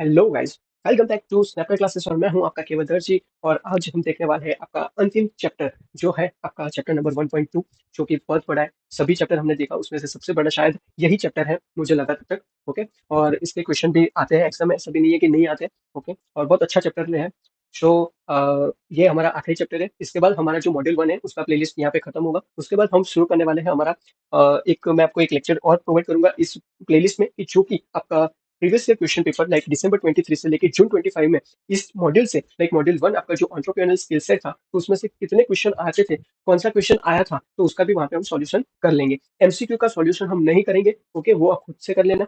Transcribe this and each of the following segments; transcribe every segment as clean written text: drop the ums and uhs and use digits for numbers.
Hello guys, welcome back to Snapper Classes और मैं हूं आपका केवल दर्जी। और आज हम देखने वाले हैं आपका अंतिम चैप्टर जो है आपका चैप्टर नंबर 1.2, जो कि बहुत बड़ा है। सभी चैप्टर हमने देखा, उसमें से सबसे बड़ा शायद यही चैप्टर है, मुझे लगा तब तक। ओके, और इसके क्वेश्चन भी आते हैं एग्जाम में, ऐसा भी नहीं है कि नहीं आते। ओके, और बहुत अच्छा चैप्टर है। सो ये हमारा आखिरी चैप्टर है। इसके बाद हमारा जो मॉड्यूल 1 है उसका प्लेलिस्ट यहाँ पे खत्म होगा। उसके बाद हम शुरू करने वाले हैं हमारा एक मैं आपको एक लेक्चर और प्रोवाइड करूंगा इस प्लेलिस्ट में, कि जो कि आपका previous year question paper like December 23 से लेके जून 25 में इस मॉड्यूल से, लाइक मॉड्यूल 1 आपका जो एंटरप्रेन्योरियल स्किल सेट था, तो उसमें से कितने क्वेश्चन आते थे, कौन सा क्वेश्चन आया था, तो उसका भी वहां पे हम सॉल्यूशन कर लेंगे। एमसीक्यू का सॉल्यूशन हम नहीं करेंगे, ओके, वो आप खुद से कर लेना।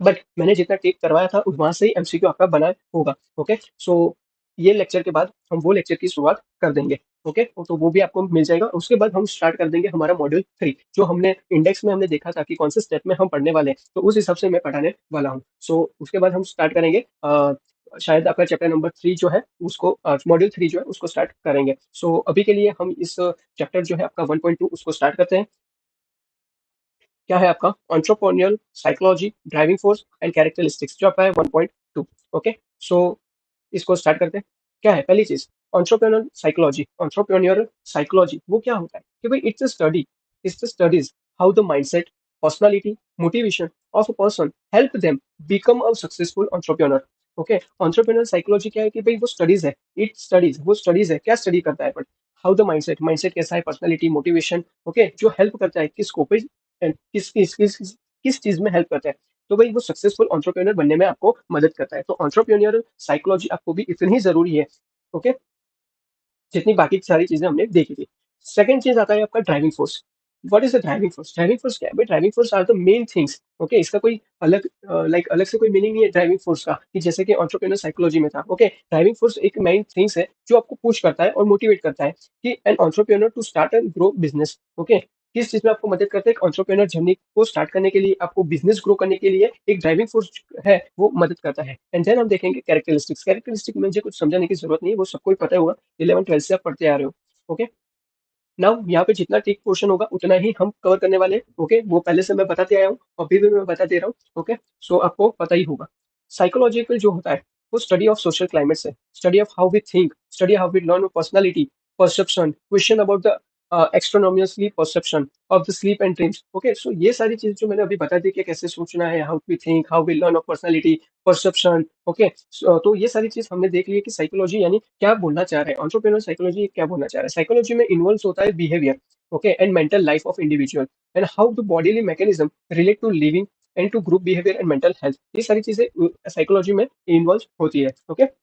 बट मैंने जितना टेक करवाया था वहां से ही एमसीक्यू आपका बना होगा। ओके, सो ये लेक्चर के बाद हम वो लेक्चर की शुरुआत कर देंगे। ओके, तो वो भी आपको मिल जाएगा। उसके बाद हम स्टार्ट कर देंगे हमारा मॉड्यूल 3, जो हमने इंडेक्स में हमने देखा था कि कौन से स्टेप में हम पढ़ने वाले हैं, तो उस हिसाब से मैं पढ़ाने वाला हूँ। सो उसके बाद हम स्टार्ट करेंगे शायद आपका चैप्टर नंबर 3 जो है उसको, मॉड्यूल 3 जो है उसको स्टार्ट करेंगे। सो अभी के लिए हम इस चैप्टर जो है आपका 1.2 उसको स्टार्ट करते हैं। क्या है आपका entrepreneurial psychology, driving force and characteristics, जो आपका है 1.2। ओके, सो इसको स्टार्ट करते हैं। क्या है पहली चीज, एंटरप्रेन्योरियल साइकोलॉजी। एंटरप्रेन्योरियल साइकोलॉजी वो क्या होता है कि भाई it's the studies how the mindset, personality, motivation of a person help them become a successful entrepreneur. Okay, entrepreneurial psychology क्या है कि भाई वो स्टडीज है, वो स्टडीज है, क्या स्टडी करता है, but how the mindset, mindset कैसा है, पर्सनालिटी, मोटिवेशन, ओके, जो हेल्प करता है किसको, भाई किस चीज में हेल्प करता है, तो भाई वो सक्सेसफुल एंटरप्रेन्योर बनने में आपको मदद करता है। तो एंटरप्रेन्योर साइकोलॉजी आपको भी इतनी ही जरूरी है, ओके, जितनी बाकी सारी चीजें हमने देखी थी। सेकंड चीज आता है आपका driving force. What is the driving force? Driving force क्या है भाई? Driving force are the main things. Okay, इसका कोई अलग अलग से कोई मीनिंग नहीं है ड्राइविंग फोर्स का, कि जैसे कि एंटरप्रेन्योर साइकोलॉजी में था। ओके, ड्राइविंग फोर्स एक मेन थिंग्स है जो आपको पुश करता है और मोटिवेट करता है कि an entrepreneur to start and grow business. Okay, किस चीज में आपको मदद करता है? एक एंटरप्रेन्योर जर्नी को स्टार्ट करने के लिए, आपको बिजनेस ग्रो करने के लिए एक ड्राइविंग फोर्स है वो मदद करता है। एंड देन हम देखेंगे कैरेक्टरिस्टिक्स। कैरेक्टरिस्टिक में मुझे कुछ समझाने की जरूरत नहीं है, वो सबको ही पता होगा, 11 12 से आप पढ़ते आ रहे हो। ओके, नाउ यहाँ पे जितना टेक पोर्शन होगा उतना ही हम कवर करने वाले हैं। ओके, वो पहले से मैं बताते आया हूँ, अभी भी मैं बता दे रहा हूँ। ओके, सो आपको पता ही होगा। साइकोलॉजिकल जो होता है वो स्टडी ऑफ सोशल क्लाइमेट्स है, study of how we think, study how we learn personality, perception, question about the astronomical sleep perception of the sleep and dreams. Okay, so ये सारी चीजें जो मैंने अभी बता दी कि कैसे सोचना है, how we think, how we learn of personality, perception. Okay, तो ये सारी चीज हमने देख ली है कि साइकोलॉजी यानी क्या बोलना चाह रहे हैं एंटरप्रेन्योर साइकोलॉजी, क्या बोलना चाह रहा है। साइकोलॉजी में इन्वॉल्व होता है behaviour, okay, and mental life of individual, and how the bodily mechanism relate to living and to group behaviour and mental health. ये सारी चीजें साइकोलॉजी में इन्वॉल्व होती है। ओके,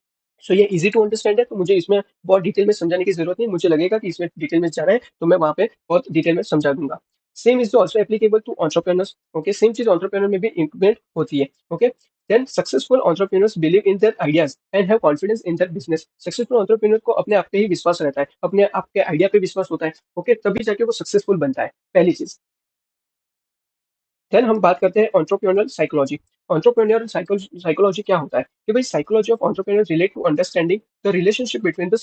सो ये इजी टू अंडरस्टैंड है, तो मुझे इसमें बहुत डिटेल में समझाने की जरूरत नहीं। मुझे लगेगा कि इसमें डिटेल में जाना है तो मैं वहां पे बहुत डिटेल में समझा दूंगा। Same is also applicable to entrepreneurs. Okay, same चीज एंटरप्रेन्योर में भी इम्प्लीमेंट होती है। Okay, then successful entrepreneurs believe in their ideas and have confidence in their business. Successful entrepreneur को अपने आप पे ही विश्वास रहता है, अपने आप के आइडिया पे विश्वास होता है। ओके, तभी जाके वो सक्सेसफुल बनता है, पहली चीज। देन हम बात करते हैं एंटरप्रेन्योरियल साइकोलॉजी। एंटरप्रेन्योरियल साइकोलॉजी क्या होता है कि भाई psychology of entrepreneur relate to understanding the relationship between the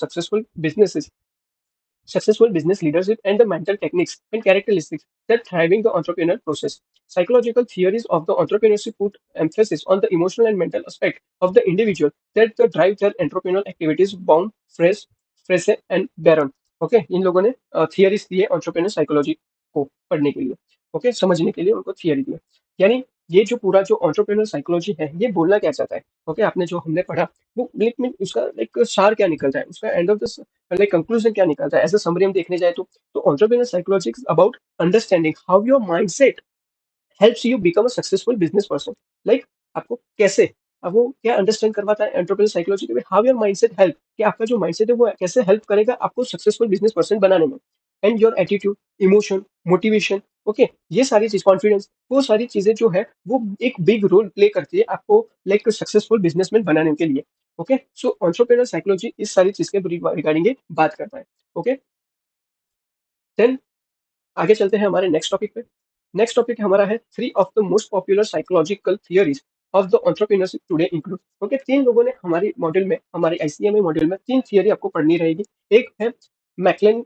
successful business leadership and the mental techniques and characteristics that thriving the entrepreneur process. Psychological theories of the entrepreneurship put emphasis on the emotional and mental aspect of the individual that the drive their entrepreneurial activities bound, fresh and barren. Okay, इन लोगों ने theories दी है entrepreneur psychology को पढ़ने के लिए। Okay, समझने के लिए उनको थियरी दी है। यानी ये जो पूरा जो एंटरप्रेन्योर साइकोलॉजी है ये बोलना क्या चाहता है? ओके, आपने जो हमने पढ़ा वो में उसका एक सार क्या निकलता है, उसका end of the like conclusion क्या निकलता है, एज अ समरी हम देखने जाए तो entrepreneur psychology is about understanding how your mindset helps you become a successful business person. Like आपको कैसे, अब वो क्या अंडरस्टैंड करवाता है एंटरप्रेन्योर साइकोलॉजी के, हाउ योर माइंडसेट हेल्प, कि आपका जो माइंडसेट है वो कैसे हेल्प करेगा आपको सक्सेसफुल बिजनेस पर्सन बनाने में। And your attitude, emotion, motivation, okay, ये सारी चीज, कॉन्फिडेंस, वो सारी चीजें जो है वो एक बिग रोल प्ले करती है आपको लाइक सक्सेसफुल बिजनेसमैन बनाने के लिए। ओके, सो एंटरप्रेन्योर साइकोलॉजी इस सारी चीज के रिगार्डिंग बात करता है। ओके, देन आगे चलते हैं हमारे नेक्स्ट टॉपिक पे। नेक्स्ट टॉपिक हमारा है three of the most popular psychological theories of the entrepreneurship today include. Okay, तीन लोगों ने हमारी मॉड्यूल में, हमारे आईसीएमए मॉड्यूल में तीन थियरी आपको पढ़नी रहेगी। एक है McClelland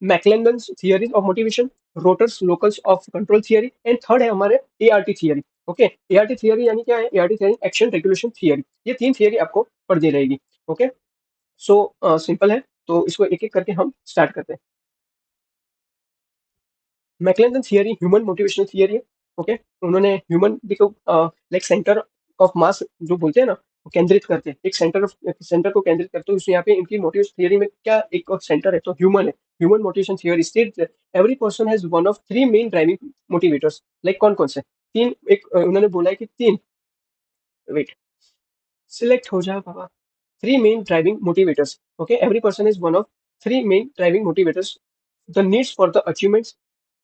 McClelland's theory of motivation, Rotter's locus of control theory, and third है हमारे ART theory. Okay, ART theory यानी क्या है? ART theory action regulation theory, ये तीन थियरी आपको पढ़नी रहेगी। ओके, सो सिंपल है, तो इसको एक एक करके हम स्टार्ट करते हैं। McClelland theory human motivational theory है। ओके, उन्होंने ह्यूमन को लाइक सेंटर ऑफ मास जो बोलते हैं ना, वो केंद्रित करते हैं, एक सेंटर को केंद्रित करते हैं। उसमें यहाँ पे इनकी मोटिवेशन थियरी में क्या एक सेंटर है, तो ह्यूमन है। Human motivation theory state every person has one of three main driving motivators. Like कौन कौन से तीन, एक उन्होंने बोला है कि तीन, वेट, सिलेक्ट हो जाए बाबा, three main driving motivators. Okay, every person is one of three main driving motivators: the needs for the achievements,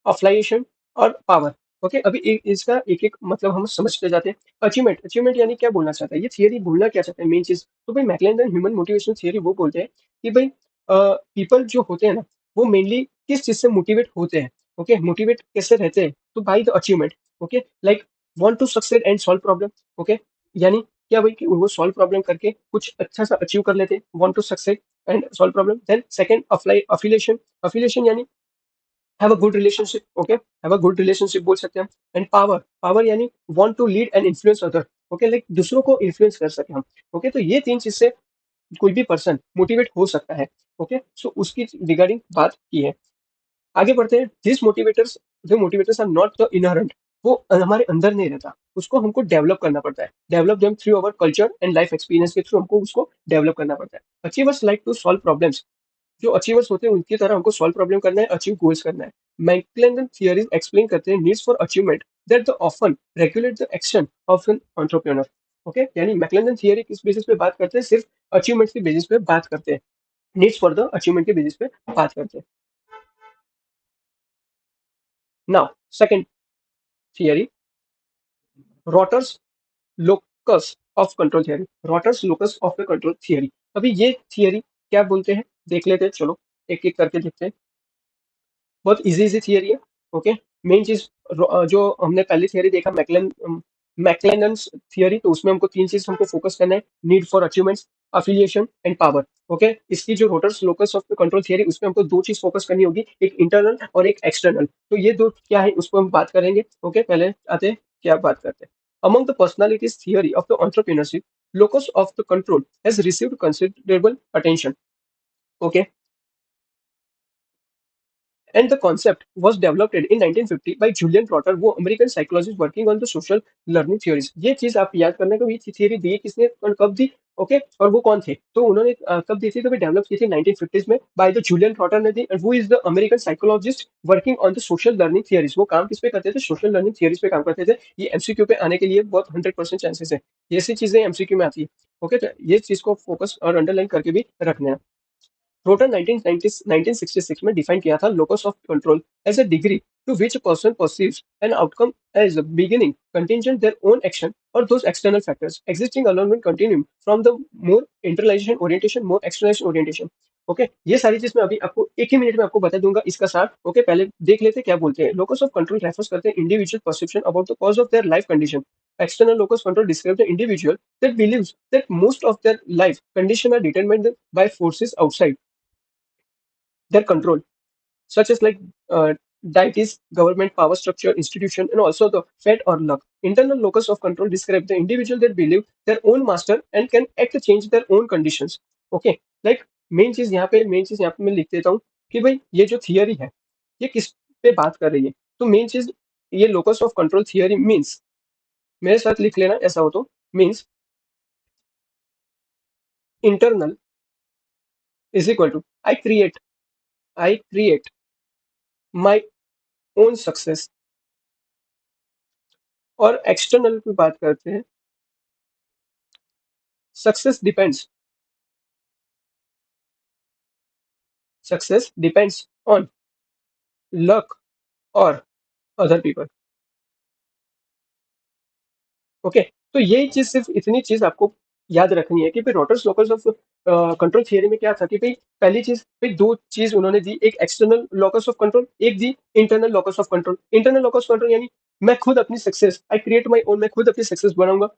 affiliation और पावर। ओके, अभी इसका एक एक मतलब हम समझते जाते हैं। अचीवमेंट, अचीवमेंट यानी क्या बोलना चाहता है ये थियरी, बोलना क्या चाहता है मेन चीज। तो भाई मैकलेलन ह्यूमन मोटिवेशन थियरी वो बोलते हैं कि भाई पीपल जो होते हैं ना, वो मेनली किस चीज से मोटिवेट होते हैं। ओके, मोटिवेट कैसे रहते हैं, तो by the achievement. Okay, like want to succeed and solve problem. Okay, यानी क्या भाई कि वो सॉल्व प्रॉब्लम करके कुछ अच्छा सा अचीव कर लेते हैं, want to succeed and solve problem. Then second apply affiliation, affiliation यानी have a good relationship. Okay, have a good relationship बोल सकते हैं। एंड पावर, पावर यानी want to lead and influence other. Okay, like दूसरों को influence कर सके हम। ओके, तो ये तीन चीज से कोई भी पर्सन मोटिवेट हो सकता है। ओके, सो उसकी रिगार्डिंग बात की है। आगे बढ़ते हैं। दिस मोटिवेटर्स, जो motivators are not the inherent, वो हमारे अंदर नहीं रहता, उसको हमको डेवलप करना पड़ता है। Develop them through our culture and life experience के थ्रू हमको उसको डेवलप करना पड़ता है। Achievers like to solve problems, जो अचीवर्स होते हैं उनकी तरह हमको सॉल्व प्रॉब्लम करना है, अचीव गोल्स करना है। मैकक्लेलन थियरीज एक्सप्लेन करते हैं needs for achievement that the often regulate the action of N entrepreneur. Okay, यानी मैकक्लेलन थियरी किस बेसिस पे बात करते हैं? सिर्फ अचीवमेंट की बेसिस पे बात करते हैं, नीड्स फॉर द अचीवमेंट के बेसिस पे बात करते हैं। Now second theory, Rotter's locus of control theory. Rotter's locus of the control theory, अभी ये थियरी क्या बोलते हैं देख लेते हैं, चलो एक एक करके देखते हैं। बहुत इजी इजी थियरी है। ओके, मेन चीज जो हमने पहली थियरी देखा मैकलन मैकलेनन्स थियरी, तो उसमें हमको तीन चीज हमको फोकस करना है: need for achievements, affiliation and power. Okay, इसकी जो rotors locus of the control theory, उसमें हमको दो चीज फोकस करनी होगी, एक इंटरनल और एक एक्सटर्नल। तो ये दो क्या है उसको हम बात करेंगे। ओके, पहले आते हैं क्या बात करते हैं। Among the personalities theory of the entrepreneurship, locus of the control has received considerable attention. Okay, and the concept was developed in 1950 by Julian Trotter, वो American psychologist working on the social learning theories. ये चीज आप याद करना कि ये theory दी किसने और कब दी। ओके, और वो कौन थे, तो उन्होंने कब दी थी, तो डेवलप की थी 1950s में बाय द जूलियन ट्रॉटर ने दी। वो is the American psychologist working on the social learning theories. वो काम किस पे करते थे? सोशल लर्निंग थियरीज पे काम करते थे। ये एमसीक्यू पे आने के लिए बहुत 100% चांसेस है, ऐसी चीजें एमसीक्यू में आती है। ओके, तो ये चीज को फोकस और अंडरलाइन करके भी रखना है। रोटर 1966 में डिफाइन किया था locus of control as a degree to which person perceives an outcome as beginning कंtingent their own action or those external factors existing alone will continue from the more internalization orientation more externalization orientation। Okay, ये सारी चीज मैं अभी आपको एक ही minute में आपको बता दूंगा इसका सार। ओके, पहले देख लेते हैं क्या बोलते हैं। लोकस ऑफ कंट्रोल रेफर्स करते हैं individual perception about the cause of their life condition. External locus control describe the individual that believes that most of their life condition are determined by forces outside their control, such as like deities, government, power structure, institution, and also the fate or luck. Internal locus of control describe the individual that believe their own master and can act change their own conditions. Okay, like main चीज यहाँ पे मैं लिख देता हूँ कि भाई ये जो थियरी है ये किस पे बात कर रही है। तो मेन चीज ये locus of control theory means, मेरे साथ लिख लेना ऐसा हो तो, means internal is equal to I create my own success. और एक्सटर्नल की बात करते हैं, success depends, success depends on luck और अदर पीपल। ओके, तो यही चीज, सिर्फ इतनी चीज आपको याद रखनी है कि भाई Rotter's locus of control theory में क्या था कि भाई पहली चीज, भाई दो चीज उन्होंने दी, एक एक्सटर्नल लॉकस ऑफ कंट्रोल, एक the internal locus of control. Internal locus control यानी मैं खुद अपनी success, I create my own, मैं खुद अपनी सक्सेस बनाऊंगा।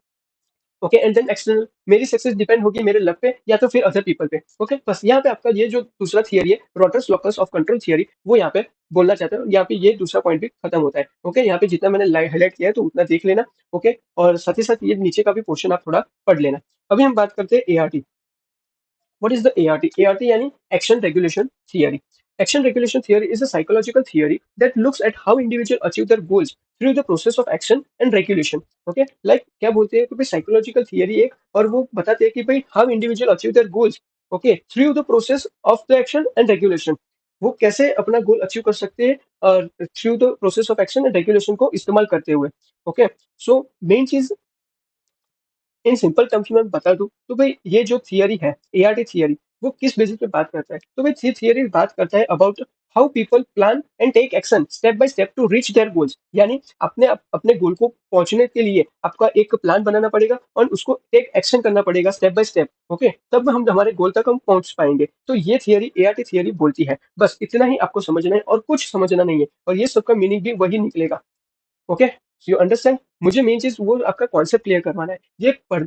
ओके, एंड देन एक्सटर्नल, मेरी सक्सेस डिपेंड होगी मेरे लक पे या तो फिर अदर पीपल पे। ओके, बस यहाँ पे आपका ये जो दूसरा थियरी है, रॉटर्स लॉकस ऑफ कंट्रोल थियरी, वो यहाँ पे बोलना चाहते हैं। यहाँ पे ये दूसरा पॉइंट भी खत्म होता है। ओके, यहाँ पे जितना मैंने हाईलाइट किया है तो उतना देख लेना। ओके, और साथ ही साथ ये नीचे का भी पोर्शन आप थोड़ा पढ़ लेना। अभी हम बात करते हैं ART. What is the ART? ART यानी Action Regulation Theory. Action Regulation Theory is a psychological theory that looks at how individuals achieve their goals through the process of action and regulation. Okay, like क्या बोलते हैं कि भाई psychological theory एक, और वो बताते हैं कि भाई how individual achieve their goals, okay, through the process of the action and regulation. वो कैसे अपना गोल अचीव कर सकते हैं through the process of action and regulation को इस्तेमाल करते हुए। ओके, सो मेन चीज इन सिंपल टर्म्स में बता दूं तो भाई ये जो थियरी है, एआरटी थियरी, वो किस बेसिस पे बात करता है? तो भाई ये थियरी बात करता है about how people plan and take action step by step to reach their goals. यानी अपने गोल को पहुंचने के लिए आपका एक प्लान बनाना पड़ेगा और उसको टेक एक्शन करना पड़ेगा स्टेप बाय स्टेप। ओके, तब हम हमारे गोल तक हम पहुंच पाएंगे। तो ये थियरी एआरटी थियरी बोलती है। बस इतना ही आपको समझना है और कुछ समझना नहीं है, और ये सबका मीनिंग भी वही निकलेगा। Okay, so you understand. मुझे मेन चीज वो आपका कॉन्सेप्ट क्लियर करवाना है। ये पढ़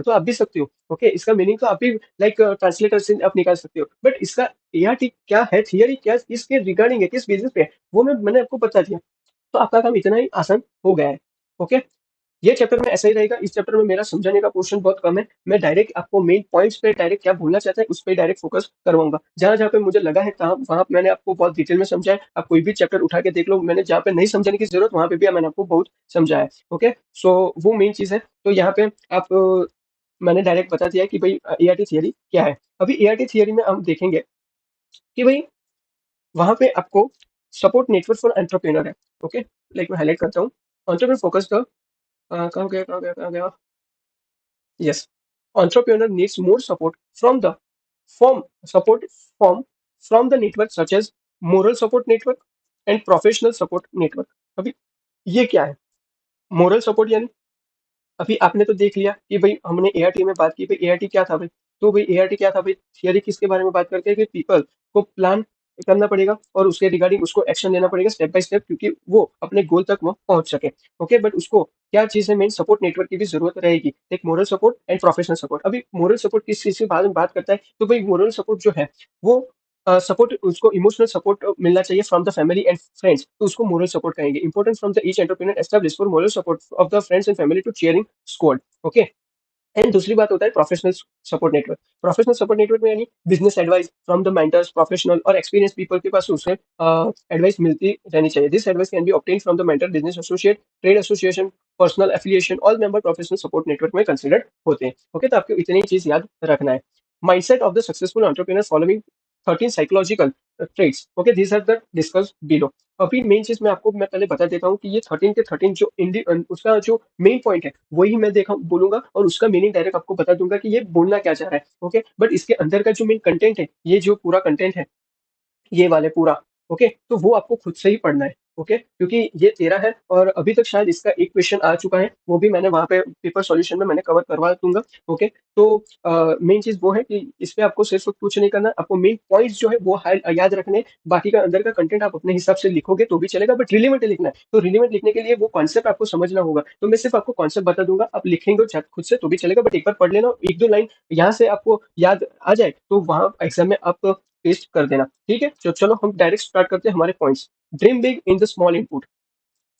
तो आप भी सकते हो। ओके, इसका मीनिंग तो आप भी लाइक ट्रांसलेटर से आप निकाल सकते हो, बट इसका एआरटी क्या है, थियरी क्या इसके रिगार्डिंग है, किस बेसिस पे है, वो मैंने आपको बता दिया। तो आपका काम इतना ही आसान हो गया है। ओके, ये चैप्टर में ऐसा ही रहेगा। इस चैप्टर में मेरा समझाने का पोर्शन बहुत कम है। मैं डायरेक्ट आपको मेन पॉइंट्स पे डायरेक्ट क्या बोलना चाहता है उस पर डायरेक्ट फोकस करवाऊंगा। जहां जहां पे मुझे लगा है कहाँ वहां मैंने आपको बहुत डिटेल में समझाया। आप कोई भी चैप्टर उठा के देख लो, मैंने जहाँ पे नहीं समझाने की जरूरत वहां पे भी मैंने आपको बहुत समझाया है। ओके, सो वो मेन चीज है। तो यहाँ पे आप मैंने डायरेक्ट बता दिया कि भाई एआरटी थियरी क्या है। अभी एआरटी थियरी में हम देखेंगे कि भाई वहां पे आपको सपोर्ट नेटवर्क फॉर एंटरप्रेन्योर है। ओके, लाइक मैं हाईलाइट करता हूँ। एंटरप्रेन्योर फोकस द कहाँ गया? Yes, entrepreneur needs more from support from from the network such as moral support network and professional support network. अभी ये क्या है? मोरल सपोर्ट यानी अभी आपने तो देख लिया कि भाई हमने एआरटी में बात की, भाई एआरटी क्या था भाई? तो भाई एआरटी क्या था भाई? थियरी किसके बारे में बात करते हैं कि पीपल को प्लान करना पड़ेगा और उसके रिगार्डिंग उसको एक्शन लेना पड़ेगा स्टेप बाय स्टेप, क्योंकि वो अपने गोल तक वो पहुंच सके। ओके, बट उसको क्या चीज है, मेन सपोर्ट नेटवर्क की भी जरूरत रहेगी, एक moral support and professional support. अभी मोरल सपोर्ट किस चीज के बारे में बात करता है? तो भाई मोरल सपोर्ट जो है वो सपोर्ट, उसको इमोशनल सपोर्ट मिलना चाहिए from the family and friends, तो उसको मोरल सपोर्ट कहेंगे। Importance from the each entrepreneur establish for moral support of the friends and family to cheering squad. Okay, and दूसरी बात होता है professional support network. Professional support network में यानी business advice from the mentors, professional और experience people के पास उसे एडवाइस मिलती रहनी चाहिए। This advice can be obtain from the mentor, business associate, trade association, personal affiliation. All member professional support network में कंसिडर्ड होते हैं। ओके, तो आपको इतनी चीज याद रखना है। Mindset of the successful entrepreneur following 13 psychological traits. Okay, these are the discuss below. अभी मेन चीज मैं आपको मैं पहले बता देता हूँ कि ये 13 के 13 जो उसका जो मेन पॉइंट है वही मैं देखा बोलूंगा, और उसका मीनिंग डायरेक्ट आपको बता दूंगा कि ये बोलना क्या चाह रहा है। ओके, बट इसके अंदर का जो मेन कंटेंट है, ये जो पूरा कंटेंट है ये वाले पूरा, ओके, तो वो आपको खुद से ही पढ़ना है। ओके, क्योंकि ये तेरा है और अभी तक शायद इसका एक क्वेश्चन आ चुका है, वो भी मैंने वहां पे पेपर सॉल्यूशन में मैंने कवर करवा दूंगा। ओके, तो मेन चीज वो है कि इस पे आपको सिर्फ कुछ नहीं करना, आपको मेन पॉइंट्स जो है वो याद रखने। बाकी का अंदर का कंटेंट आप अपने हिसाब से लिखोगे तो भी चलेगा, बट रिलेवेंट लिखना है। तो रिलेवेंट लिखने के लिए वो कॉन्सेप्ट आपको समझना होगा। तो मैं सिर्फ आपको कॉन्सेप्ट बता दूंगा, आप लिखेंगे खुद से तो भी चलेगा, बट एक बार पढ़ लेना, एक दो लाइन यहाँ से आपको याद आ जाए तो वहां एग्जाम में आप पेस्ट कर देना। ठीक है, तो चलो हम डायरेक्ट स्टार्ट करते हैं हमारे points. Dream big in the small input.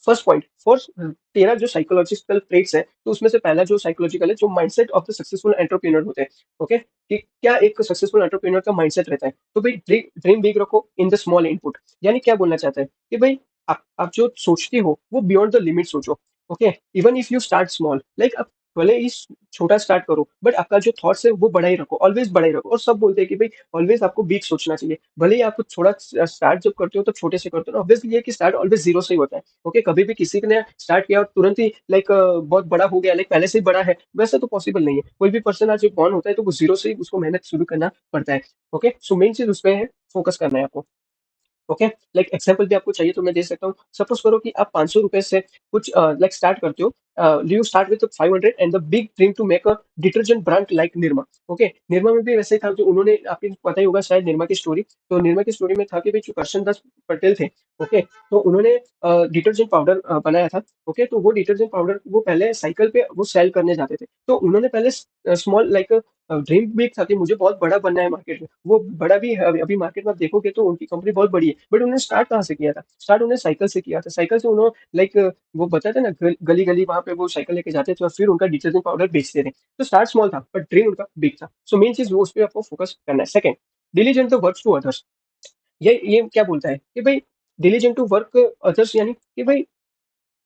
First point, first तेरा जो साइकोलॉजिकल ट्रेट्स है, तो उसमें से पहला जो साइकोलॉजिकल है, जो mindset of the successful entrepreneur होते हैं। ओके, कि क्या एक सक्सेसफुल एंटरप्रेन्योर का माइंडसेट रहता है? तो भाई ड्रीम बिग रखो इन द स्मॉल इनपुट। यानी क्या बोलना चाहता है कि भाई आप जो सोचते हो वो बियॉन्ड द लिमिट सोचो। Okay, even if you start small, like आप भले ही छोटा स्टार्ट करो, बट आपका जो थॉट्स है वो बड़ा ही रखो, ऑलवेज बड़ा ही रखो। और सब बोलते हैं कि भाई ऑलवेज आपको बिग सोचना चाहिए। भले ही आप थोड़ा स्टार्ट जब करते हो तो छोटे से करते हो, ऑब्वियसली ये कि स्टार्ट ऑलवेज जीरो से ही होता है। ओके, कभी भी किसी ने स्टार्ट किया और तुरंत ही लाइक बहुत बड़ा हो गया, लाइक पहले से ही बड़ा है, वैसे तो पॉसिबल नहीं है। कोई भी पर्सन आज बॉर्न होता है तो वो जीरो से ही उसको मेहनत शुरू करना पड़ता है। ओके, सो मेन चीज उस पर है, फोकस करना है आपको। ओके, लाइक एग्जांपल भी आपको चाहिए तो मैं दे सकता हूँ। सपोज करो कि आप 500 रुपए से कुछ लाइक स्टार्ट करते हो। You start with 500 and the big dream to make a detergent brand like Nirma. Okay, Nirma में भी वैसे ही था, जो उन्होंने, आपको पता ही होगा शायद निरमा की स्टोरी। तो निरमा की स्टोरी में था कि भाई जो करशन दास पटेल थे, ओके, तो उन्होंने डिटर्जेंट पाउडर बनाया था। ओके, तो वो डिटर्जेंट पाउडर वो पहले साइकिल पे वो सेल करने जाते थे। तो उन्होंने पहले स्मॉल लाइक ड्रीम भी था कि मुझे बहुत बड़ा बनना है मार्केट में। वो बड़ा भी है, अभी मार्केट में आप देखोगे तो उनकी कंपनी बहुत बड़ी है, बट उन्होंने स्टार्ट कहाँ से किया था? स्टार्ट उन्होंने साइकिल से किया था। साइकिल से उन्होंने लाइक वो बताते ना, गली गली वहां पे वो साइकिल लेके जाते थे और फिर उनका डिटर्जेंट पाउडर बेचते थे। तो स्टार्ट स्मॉल था बट ड्रीम उनका बिग था। सो मेन चीज वो, उस पर आपको फोकस करना है। Second, diligent the work to others. ये क्या बोलता है कि भाई डिलीजेंट टू वर्क अदर्स, यानी कि भाई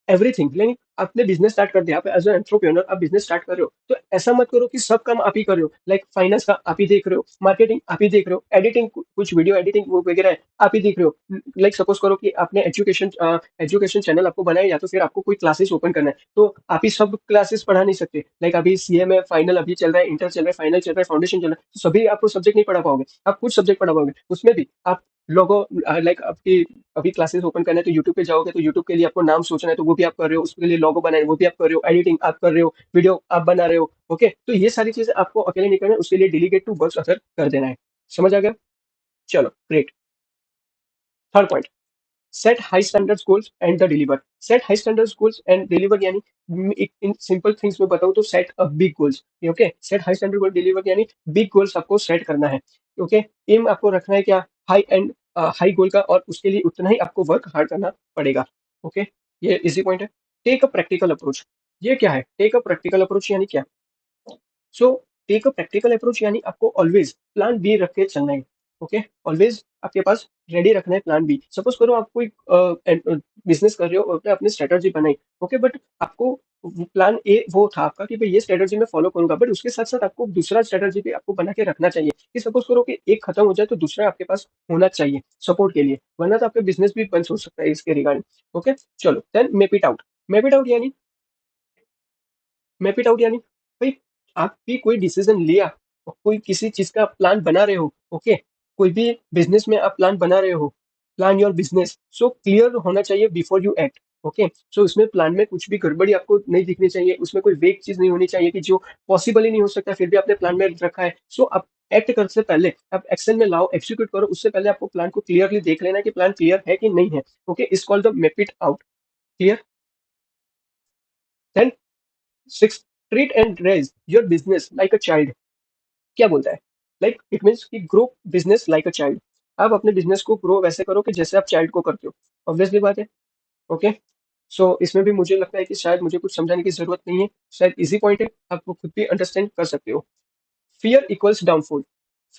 एवरीथिंग, यानी आपने बिजनेस स्टार्ट कर दिया, आप एज एंटरप्रेन्योर आप बिजनेस स्टार्ट कर रहे हो, तो ऐसा मत करो कि सब काम आप ही कर रहे हो। लाइक फाइनेंस का आप ही देख रहे हो, मार्केटिंग आप ही देख रहे हो, एडिटिंग कुछ वीडियो एडिटिंग वो वगैरह है आप ही देख रहे हो। लाइक सपोज करो कि आपने एजुकेशन चैनल आपको बनाया, या तो फिर आपको कोई क्लासेस ओपन करना है, तो आप ही सब क्लासेस पढ़ा नहीं सकते। लाइक अभी सीए में फाइनल अभी चल रहा है, इंटर चल रहा है, फाइनल चल रहा है, फाउंडेशन चल रहा है, तो सभी आपको सब्जेक्ट नहीं पढ़ा पाओगे, आप कुछ सब्जेक्ट पढ़ा पाओगे। उसमें भी आप लोगों, लाइक आपकी अभी क्लासेस ओपन करना है तो यूट्यूब पे जाओगे, तो यूट्यूब के लिए आपको नाम सोचना है, तो वो भी आप कर रहे हो, उसके लिए लोगो बनाए वो भी आप कर रहे हो, एडिटिंग आप कर रहे हो, वीडियो आप बना रहे हो। ओके, तो ये सारी चीजें आपको अकेले नहीं करना है, उसके लिए डेलीगेट टू वर्क अदर कर देना है। समझ आ गया? चलो great. Third point, set high standards goals and the deliver. Set high standards goals and deliver, यानी इन सिंपल थिंग्स में बताऊं तो set a big goals. Okay, set high standard goal deliver, यानी बिग गोल्स आपको set करना है। Okay, M आपको रखना है क्या, हाई एंड हाई गोल का, और उसके लिए उतना ही आपको वर्क हार्ड करना पड़ेगा। ओके, ये इजी पॉइंट है। Take a practical approach. ये क्या है टेक अ प्रैक्टिकल अप्रोच, यानी क्या? So take a practical approach, यानी आपको ऑलवेज प्लान बी रख के चलना है। ओके, ऑलवेज आपके पास रेडी रखना है प्लान बी। सपोज करो आप कोई बिजनेस कर रहे हो और आपने स्ट्रेटजी बनाई, ओके, बट आपको प्लान ए वो था आपका कि भाई ये स्ट्रेटजी मैं फॉलो करूंगा, बट उसके साथ साथ आपको दूसरा स्ट्रेटजी भी आपको बना के रखना चाहिए, कि सपोज करो कि एक खत्म हो जाए तो दूसरा आपके पास होना चाहिए सपोर्ट के लिए, वरना तो आपका बिजनेस भी बंद हो सकता है इसके रिगार्डिंग। ओके, चलो then map it out. Map it out यानी, मैप इट आउट यानी भाई आप भी कोई डिसीजन लिया और कोई किसी चीज का प्लान बना रहे हो, ओके, कोई भी बिजनेस में आप प्लान बना रहे हो, plan your business, so clear होना चाहिए बिफोर यू एक्ट। ओके, सो उसमें प्लान में कुछ भी गड़बड़ी आपको नहीं दिखनी चाहिए, उसमें कोई वेग चीज नहीं होनी चाहिए कि जो पॉसिबल ही नहीं हो सकता फिर भी आपने प्लान में रखा है। सो आप एक्ट करने से पहले आप एक्शन में लाओ, एक्सिक्यूट करो, उससे पहले आपको प्लान को क्लियरली देख लेना कि प्लान क्लियर है कि नहीं है। Okay, is called the map it out. Clear? Then six, treat and raise your business like a child. क्या बोलता है? लाइक इट मीन्स कि grow business like a child. आप अपने बिजनेस को ग्रो वैसे करो कि जैसे आप चाइल्ड को करते हो। ऑब्वियसली बात है। ओके, सो इसमें भी मुझे लगता है कि शायद मुझे कुछ समझाने की जरूरत नहीं है, शायद इजी पॉइंट है, आप वो खुद भी अंडरस्टैंड कर सकते हो। Fear equals downfall.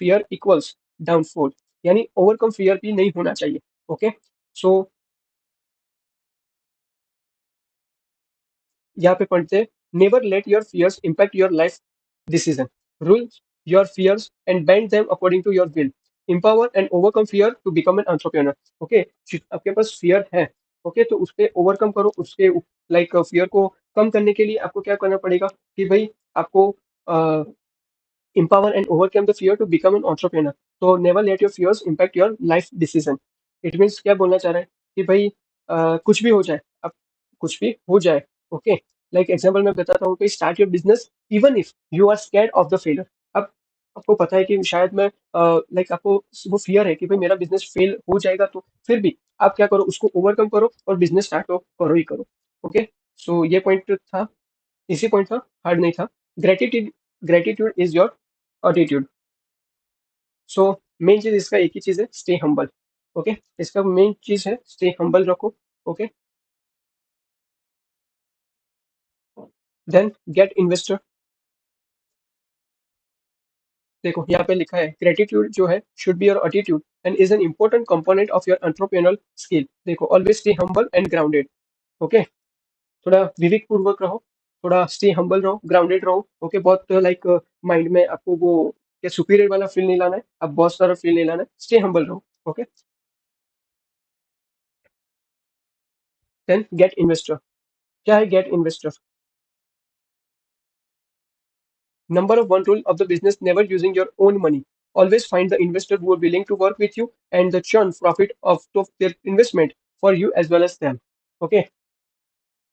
Fear equals downfall, यानी ओवरकम फियर भी नहीं होना चाहिए। ओके, सो यहाँ पे पढ़ते हैं, never let your fears impact your life decision, rule your fears and bend them according to your will, empower and overcome fear to become an entrepreneur. Okay, आपके पास फियर है, ओके, तो उसपे overcome करो, उसके लाइक फियर को कम करने के लिए आपको क्या करना पड़ेगा कि भाई आपको empower and overcome the fear to become an entrepreneur. तो never let your fears impact your life decision. It means क्या बोलना चाह रहा है कि भाई कुछ भी हो जाए, अब कुछ भी हो जाए, ओके, लाइक एग्जांपल मैं बताता हूँ कि start your business even if you are scared of the failure. अब आपको पता है कि शायद मैं लाइक आपको वो फियर है कि भाई मेरा बिजनेस फेल हो जाएगा, तो फिर भी आप क्या करो, उसको ओवरकम करो और बिजनेस स्टार्ट करो ही करो। ओके, सो ये पॉइंट था, इसी पॉइंट था, हार्ड नहीं था। Gratitude, gratitude is your attitude. So main चीज इसका एक ही चीज है, स्टे हम्बल। ओके, इसका मेन चीज है स्टे हम्बल रखो। Okay, then get investor. देखो यहाँ पे लिखा है ग्रेटिट्यूड जो है should be your attitude and is an important component of your entrepreneurial skill. देखो always stay humble and grounded. Okay, थोड़ा विवेक पूर्वक रहो, थोड़ा स्टे हम्बल रहो, ग्राउंडेड रहो। ओके, बहुत लाइक माइंड में आपको वो क्या सुपीरियर वाला फील नहीं लाना है, अब बहुत सारा फील नहीं लाना है, स्टे हम्बल रहो। Okay, then get investor. क्या है get investor? Number of one rule of the business, never using your own money. always find the investor who are willing to work with you and the churn profit of their investment for you as well as them. Okay,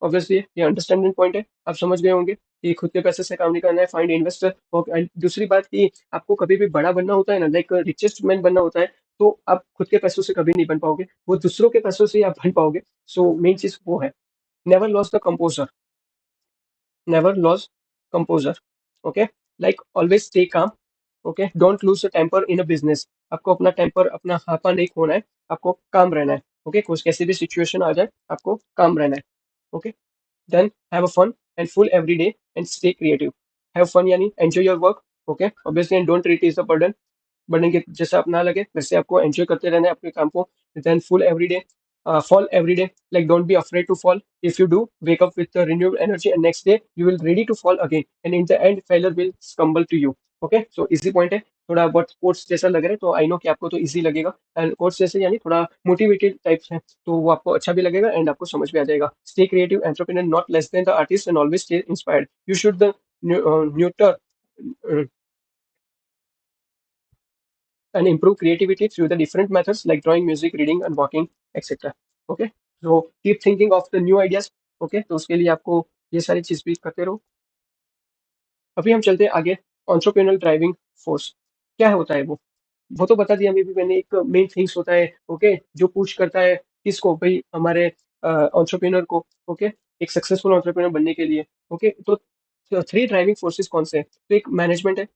obviously ये understanding point है, आप समझ गए होंगे कि खुद के पैसे से काम नहीं करना है, फाइंड इन्वेस्टर। एंड दूसरी बात कि आपको कभी भी बड़ा बनना होता है ना, लाइक रिचेस्ट मैन बनना होता है, तो आप खुद के पैसों से कभी नहीं बन पाओगे, वो दूसरों के पैसों से ही आप बन पाओगे। सो मेन चीज वो है, never loss the composer, never loss composer. Okay, like always stay calm. Okay, don't lose the temper in a business. आपको अपना टेम्पर, अपना हापा नहीं खोना है, आपको काम रहना है। ओके, कुछ कैसी भी सिचुएशन आ जाए, आपको काम रहना है। Okay, then have a fun and full every day and stay creative. Have fun यानी enjoy your work, okay? Obviously and don't treat it as a burden. Burden के जैसा आप ना लगे, वैसे आपको एंजॉय करते रहना है अपने काम को। Then fall every day, fall every day, like don't be afraid to fall. If you do, wake up with renewed energy and next day you will ready to fall again and in the end failure will stumble to you. Okay, so easy point है, थोड़ा बहुत course जैसा लग रहा है तो I know कि आपको तो इजी लगेगा, एंड कोर्स जैसे यानी थोड़ा मोटिवेटेड टाइप्स है तो वो आपको अच्छा भी लगेगा एंड आपको समझ में आ जाएगा। Stay creative entrepreneur not less than the artist and always stay inspired. You should the neuter and improve creativity through the different methods like drawing, music, reading, and walking, etc. Okay, so keep thinking of the new ideas. Okay, तो उसके लिए आपको ये सारी चीज भी करते रहो। अभी हम चलते हैं आगे, एंटरप्रेन्योर ड्राइविंग फोर्स क्या होता है वो तो बता दिया अभी भी मैंने। एक मेन थिंग्स होता है, ओके, जो पुश करता है किसको भाई, हमारे एंटरप्रेन्योर को। ओके, एक सक्सेसफुल एंटरप्रेन्योर बनने के लिए। ओके, तो थ्री ड्राइविंग फोर्सेस कौन से हैं? तो एक मैनेजमेंट है,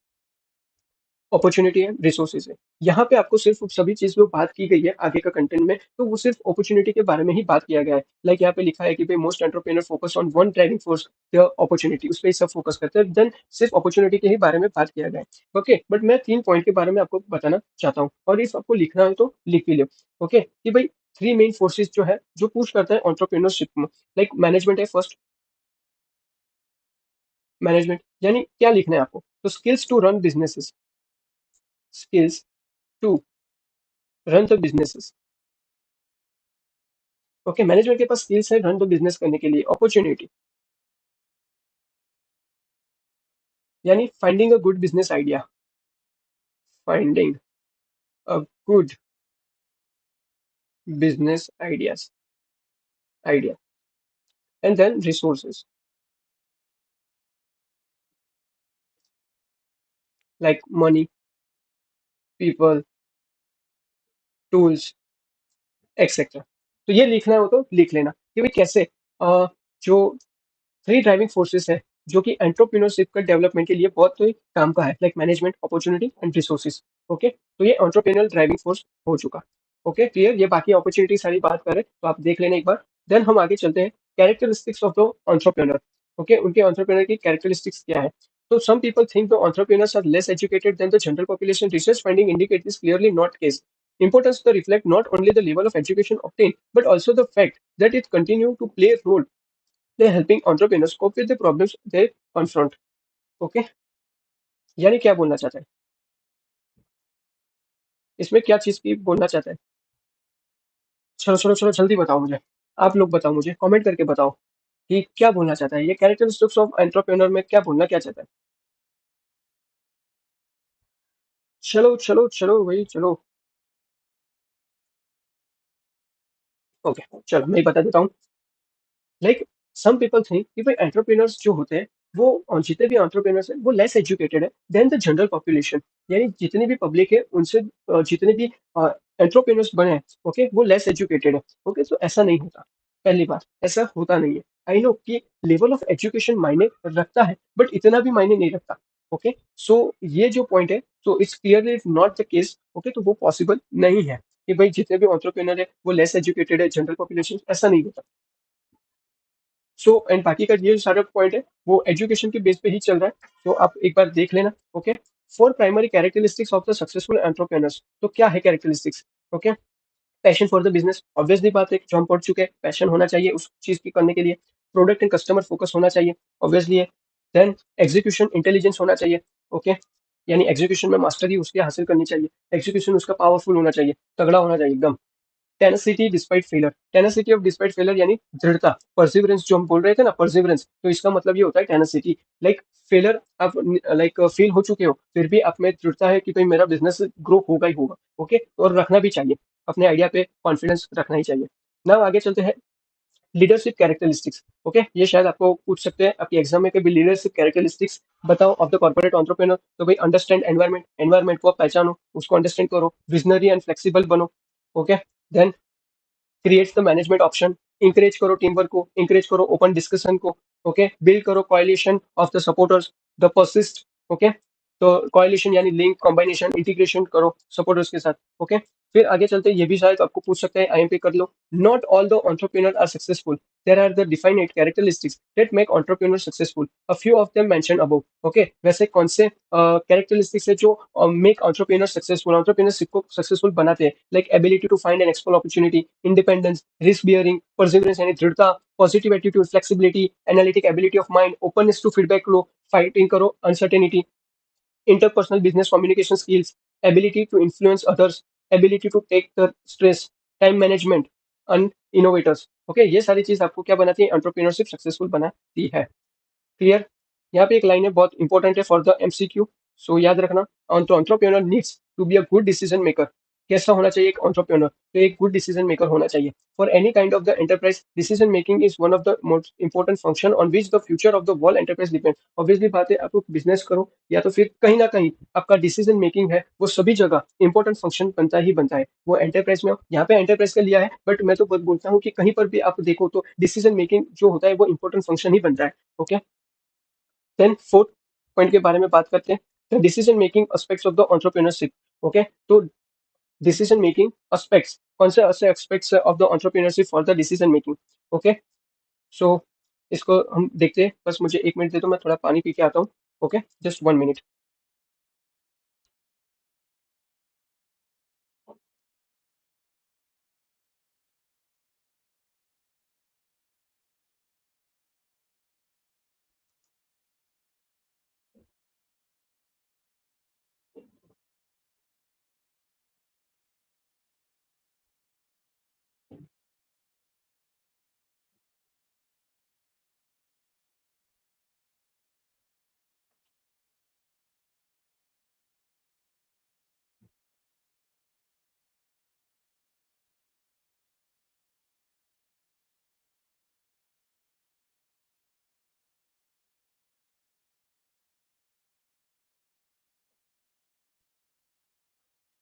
अपॉर्चुनिटी है, रिसोर्सेज है। यहाँ पे आपको सिर्फ सभी चीज जो बात की गई है आगे का कंटेंट में, तो वो सिर्फ अपॉर्चुनिटी के बारे में ही बात किया गया है। लाइक यहाँ पे लिखा है कि भाई most entrepreneur focus on one driving force, the opportunity, उस पर ही सब फोकस करते हैं। देन सिर्फ अपॉर्चुनिटी के ही बारे में बात किया गया है। ओके, बट मैं 3 पॉइंट के बारे में आपको बताना चाहता हूँ, और इफ आपको लिखना है तो लिख भी लो। ओके, कि भाई थ्री मेन फोर्सेज जो है जो पुश करता है एंटरप्रेन्योरशिप में, लाइक मैनेजमेंट है फर्स्ट, मैनेजमेंट यानी क्या लिखना है आपको, तो skills to run businesses, skills to run the businesses. Okay, management के पास स्किल्स है रन द बिजनेस करने के लिए। अपॉर्चुनिटी यानी finding a good business idea, finding a good business ideas, idea. And then resources like money, people, tools, etcetera. तो ये लिखना हो तो लिख लेना कि भाई कैसे जो थ्री ड्राइविंग फोर्सेस है जो कि एंटरप्रेन्योरशिप का डेवलपमेंट के लिए बहुत ही काम का है, like management, opportunity and resources. Okay, तो ये एंटरप्रेन्योर ड्राइविंग फोर्स हो चुका। Okay, clear. ये बाकी अपॉर्चुनिटी सारी बात करें तो आप देख लेना एक बार। देन हम आगे चलते हैं, characteristics of the entrepreneur. Okay, उनके एंटरप्रेन्योर की कैरेक्टरिस्टिक्स क्या है? तो some people think the entrepreneurs are less educated than the general population. Research finding indicate this clearly not case. Importance to reflect not only the level of education obtained, but also the fact that it continue to play a role they're helping entrepreneurs cope with the problems they confront. Okay, यानी क्या बोलना चाहता है इसमें, क्या चीज की बोलना चाहता है? चलो चलो चलो जल्दी बताओ मुझे, आप लोग बताओ मुझे, कमेंट करके बताओ कि क्या बोलना चाहता है ये कैरेक्टरिस्टिक्स ऑफ एंटरप्रेन्योर में, क्या बोलना क्या चाहता है। चलो चलो चलो भाई चलो। ओके, चलो मैं ही बता देता हूँ। लाइक सम पीपल थिंक कि भाई एंटरप्रेन्योर्स जो होते हैं वो, और जितने भी एंटरप्रेन्योर्स हैं वो लेस एजुकेटेड है देन द जनरल पॉपुलेशन। यानी जितनी भी पब्लिक है उनसे जितने भी एंटरप्रेन्योर्स बने हैं, ओके, वो लेस एजुकेटेड है। ओके, तो ऐसा नहीं होता, पहली बात ऐसा होता नहीं है। आई नो कि लेवल ऑफ एजुकेशन मायने रखता है बट इतना भी मायने नहीं रखता। ओके, सो ये जो पॉइंट है, तो it's clearly not the case. Okay, तो वो पॉसिबल नहीं है कि भाई जितने भी एंटरप्रेन्योर है वो लेस एजुकेटेड है जनरल पॉपुलेशन, ऐसा नहीं होता। सो एंड बाकी का ये सारा पॉइंट है वो एजुकेशन के बेस पे ही चल रहा है, तो आप एक बार देख लेना। Okay, four primary characteristics of the successful entrepreneurs, तो क्या है characteristics? Okay, passion for the business, obviously बात है जो हम पढ़ चुके हैं, पैशन होना चाहिए उस चीज की करने के लिए। प्रोडक्ट एंड कस्टमर फोकस होना चाहिए, ऑब्वियसली है। देन एग्जीक्यूशन इंटेलिजेंस होना चाहिए। ओके, यानी एग्जीक्यूशन में मास्टरी उसकी हासिल करनी चाहिए, एग्जीक्यूशन उसका पावरफुल होना चाहिए, तगड़ा होना चाहिए एकदम। Tenacity despite failure, tenacity of despite failure यानी दृढ़ता, परसिवरेंस जो हम बोल रहे थे ना, परसिवरेंस, तो इसका मतलब ये होता है टेनासिटी, लाइक फेलर आप लाइक फील हो चुके हो, फिर भी आप में जुड़ता है कि भाई मेरा बिजनेस ग्रो होगा ही होगा। ओके, और रखना भी चाहिए, अपने आइडिया पे कॉन्फिडेंस रखना ही चाहिए। ना आगे चलते हैं, लीडरशिप कैरेक्टरिस्टिक्स। ओके, ये शायद आपको पूछ सकते हैं आपकी एग्जाम में, कभी लीडरशिप कैरेक्टरिस्टिक्स बताओ ऑफ द कॉर्पोरेट एंटरप्रेन्योर। तो भाई अंडरस्टैंड एनवायरमेंट, एनवायरमेंट को आप पहचानो, उसको अंडरस्टैंड करो, विजनरी एंड फ्लेक्सिबल बनो। Okay, then creates the management option, encourage करो टीम वर्क को, इंकरेज करो ओपन डिस्कशन को। ओके, बिल्ड करो coalition of the supporters, the persist. Okay, तो कॉलिशन यानी लिंक, कॉम्बिनेशन, इंटीग्रेशन करो सपोर्टर्स के साथ। ओके, फिर आगे चलते हैं, ये भी शायद आपको पूछ सकते हैं, आईएमपी कर लो। Not all the entrepreneur are successful, there are the defined characteristics that make entrepreneur successful, a few of them mention above. Okay, वैसे कौन से कैरेक्टरिस्टिक्स है जो मेक एंटरप्रेन्योर सक्सेसफुल, एंटरप्रेन्योरशिप को सक्सेसफुल बनाते हैं? Like ability to find and explore opportunity, independence, risk bearing, perseverance यानी दृढ़ता, positive attitude, flexibility, analytic ability of mind, openness to feedback लो, फाइटिंग करो uncertainty, interpersonal business communication skills, ability to influence others, ability to take the stress, time management, and innovators. Okay, ये सारी चीज आपको क्या बनाती है, एंटरप्रेन्योरशिप सक्सेसफुल बनाती है। क्लियर? यहाँ पे एक लाइन है बहुत इंपॉर्टेंट है फॉर द एमसीक्यू, सो याद रखना। Entrepreneur needs to be a good decision maker. कैसा होना चाहिए एक एंटरप्रेन्योर? तो एक गुड डिसीजन मेकर होना चाहिए। For any kind of the enterprise, decision making is one of the most important function on which the future of the world enterprise depend. Obviously बात है, आप बिजनेस करो या तो फिर कहीं ना कहीं आपका डिसीजन मेकिंग है वो सभी जगह इंपॉर्टेंट फंक्शन बनता ही बनता है। वो एंटरप्राइज में हो, यहाँ पे एंटरप्राइज का लिया है, बट मैं तो बोलता हूँ कि कहीं पर भी आप देखो तो डिसीजन मेकिंग जो होता है वो इंपॉर्टेंट फंक्शन ही बनता है। ओके, देन फोर्थ पॉइंट के बारे में बात करते हैं, the decision making aspects of the entrepreneurship. Okay, तो डिसीजन मेकिंग एस्पेक्ट्स, कौन से ऐसे aspects of the entrepreneurship for the decision making. Okay, so इसको हम देखते हैं, बस मुझे 1 मिनट दे दो, मैं थोड़ा पानी पी के आता हूँ। Okay, just 1 minute.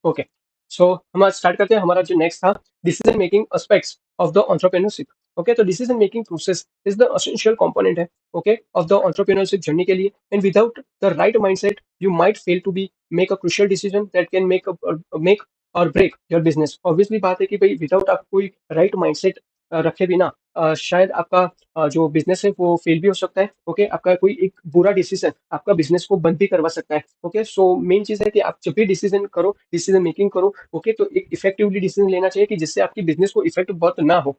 Okay, so हम आज स्टार्ट करते हैं। हमारा जो नेक्स्ट था, decision making aspects of the entrepreneurship. Okay, तो decision making process is the essential component है, okay, of the entrepreneurship journey के लिए। And without the right mindset you might fail to be make a crucial decision that can make or break your business. Obviously बात है कि भाई without आप कोई right mindset रखे बिना शायद आपका जो बिजनेस है वो फेल भी हो सकता है। ओके, आपका कोई एक बुरा डिसीजन आपका बिजनेस को बंद भी करवा सकता है। ओके, सो मेन चीज है कि आप जब भी डिसीजन करो, डिसीजन मेकिंग करो, ओके, तो एक इफेक्टिवली डिसीजन लेना चाहिए कि जिससे आपकी बिजनेस को इफेक्ट बहुत ना हो।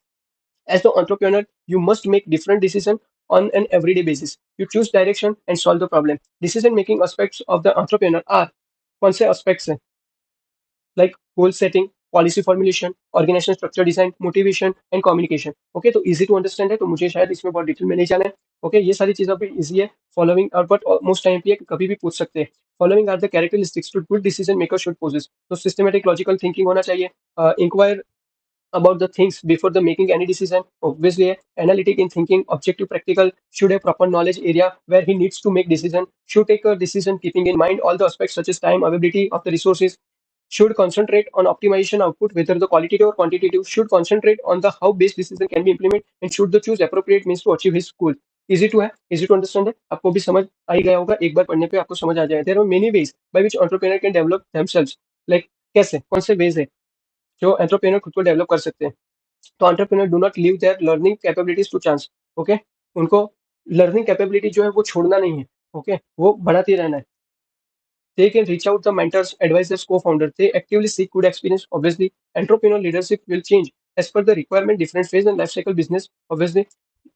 As the entrepreneur you must make different decision on an everyday basis. You choose direction and solve the problem. Decision making aspects of the entrepreneur are, कौन से aspects हैं? Like goal setting, policy formulation, organization structure design, motivation and communication. Okay, तो easy to understand है, तो मुझे शायद इसमें बहुत डिटेल में नहीं जाना है। ओके, ये सारी चीजें भी इजी है। फॉलोइंग और बट मोस्ट टाइम पे कभी भी पूछ सकते हैं, following are the characteristics to good decision maker should possess. तो सिस्टमेटिक लॉजिकल थिंकिंग होना चाहिए, inquire about the things before the making any decision. Obviously, analytic in thinking, objective, practical, should have proper knowledge area where he needs to make decision, should take a decision keeping in mind all the aspects such as time, availability of the resources, should concentrate on optimization output, whether the qualitative or quantitative, should concentrate on the how best decision can be implemented, and should the choose appropriate means to achieve his goal. Easy to है, easy to understand है, आपको भी समझ आ ही गया होगा, एक बार पढ़ने पे आपको समझ आ जाएगा। There are many ways by which entrepreneur can develop themselves, like कैसे, कौन से वेज है जो एंटरप्रेन्योर खुद को डेवलप कर सकते हैं। तो entrepreneur do not leave their learning capabilities to chance. Okay, उनको लर्निंग कैपेबिलिटी जो है वो छोड़ना नहीं है। ओके, वो बढ़ाते रहना है। They can reach out the mentors, advisors, co-founders. They actively seek good experience. Obviously, entrepreneurial leadership will change as per the requirement, different phase and life cycle business. Obviously,